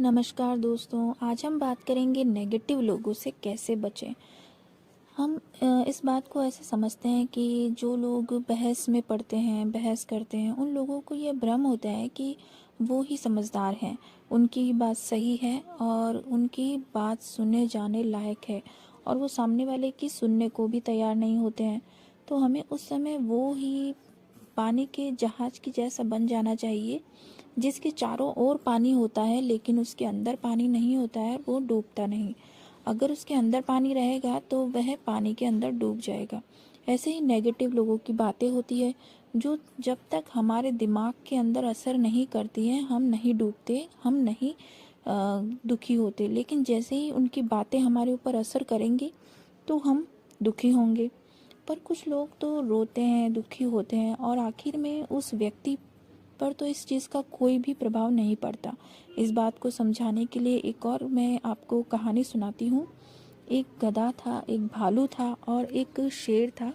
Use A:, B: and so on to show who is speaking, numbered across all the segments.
A: नमस्कार दोस्तों, आज हम बात करेंगे नेगेटिव लोगों से कैसे बचें। हम इस बात को ऐसे समझते हैं कि जो लोग बहस में पड़ते हैं, बहस करते हैं, उन लोगों को ये भ्रम होता है कि वो ही समझदार हैं, उनकी ही बात सही है और उनकी बात सुने जाने लायक है और वो सामने वाले की सुनने को भी तैयार नहीं होते हैं। तो हमें उस समय वो ही पानी के जहाज की जैसा बन जाना चाहिए जिसके चारों ओर पानी होता है लेकिन उसके अंदर पानी नहीं होता है, वो डूबता नहीं। अगर उसके अंदर पानी रहेगा तो वह पानी के अंदर डूब जाएगा। ऐसे ही नेगेटिव लोगों की बातें होती है जो जब तक हमारे दिमाग के अंदर असर नहीं करती है हम नहीं डूबते, हम नहीं दुखी होते। लेकिन जैसे ही उनकी बातें हमारे ऊपर असर करेंगी तो हम दुखी होंगे। पर कुछ लोग तो रोते हैं, दुखी होते हैं और आखिर में उस व्यक्ति पर तो इस चीज़ का कोई भी प्रभाव नहीं पड़ता। इस बात को समझाने के लिए एक और मैं आपको कहानी सुनाती हूँ। एक गधा था, एक भालू था और एक शेर था।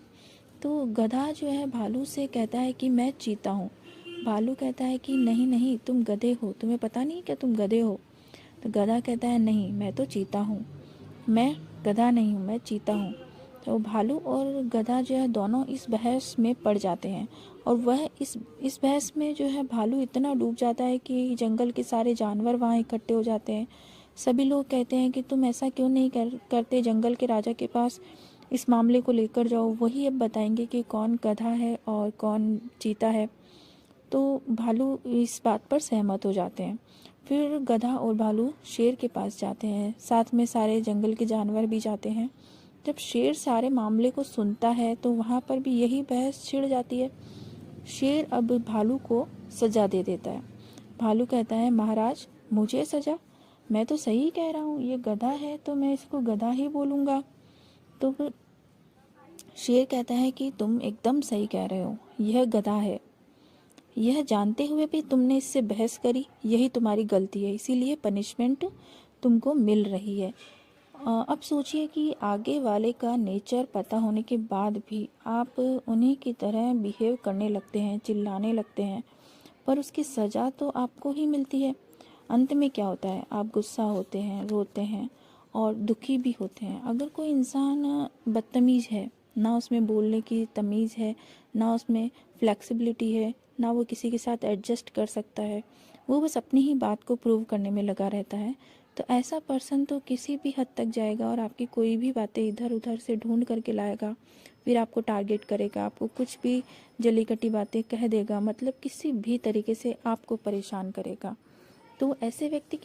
A: तो गधा जो है भालू से कहता है कि मैं चीता हूँ। भालू कहता है कि नहीं नहीं, तुम गधे हो, तुम्हें पता नहीं क्या तुम गधे हो। तो गधा कहता है नहीं, मैं तो चीता हूँ, मैं गधा नहीं हूँ, मैं चीता हूँ। तो भालू और गधा जो है दोनों इस बहस में पड़ जाते हैं और वह इस बहस में जो है भालू इतना डूब जाता है कि जंगल के सारे जानवर वहाँ इकट्ठे हो जाते हैं। सभी लोग कहते हैं कि तुम ऐसा क्यों नहीं करते, जंगल के राजा के पास इस मामले को लेकर जाओ, वही अब बताएंगे कि कौन गधा है और कौन चीता है। तो भालू इस बात पर सहमत हो जाते हैं। फिर गधा और भालू शेर के पास जाते हैं, साथ में सारे जंगल के जानवर भी जाते हैं। जब शेर सारे मामले को सुनता है तो वहाँ पर भी यही बहस छिड़ जाती है। शेर अब भालू को सजा दे देता है। भालू कहता है महाराज, मुझे सजा? मैं तो सही कह रहा हूँ, ये गधा है तो मैं इसको गधा ही बोलूँगा। तो फिर शेर कहता है कि तुम एकदम सही कह रहे हो, यह गधा है, यह जानते हुए भी तुमने इससे बहस करी, यही तुम्हारी गलती है, इसीलिए पनिशमेंट तुमको मिल रही है। अब सोचिए कि आगे वाले का नेचर पता होने के बाद भी आप उन्हीं की तरह बिहेव करने लगते हैं, चिल्लाने लगते हैं, पर उसकी सज़ा तो आपको ही मिलती है। अंत में क्या होता है, आप गुस्सा होते हैं, रोते हैं और दुखी भी होते हैं। अगर कोई इंसान बदतमीज़ है, ना उसमें बोलने की तमीज़ है, ना उसमें फ्लेक्सिबिलिटी है, ना वो किसी के साथ एडजस्ट कर सकता है, वो बस अपनी ही बात को प्रूव करने में लगा रहता है, तो ऐसा पर्सन तो किसी भी हद तक जाएगा और आपकी कोई भी बातें इधर उधर से ढूंढ करके लाएगा, फिर आपको टारगेट करेगा, आपको कुछ भी जली कटी बातें कह देगा, मतलब किसी भी तरीके से आपको परेशान करेगा। तो ऐसे व्यक्ति की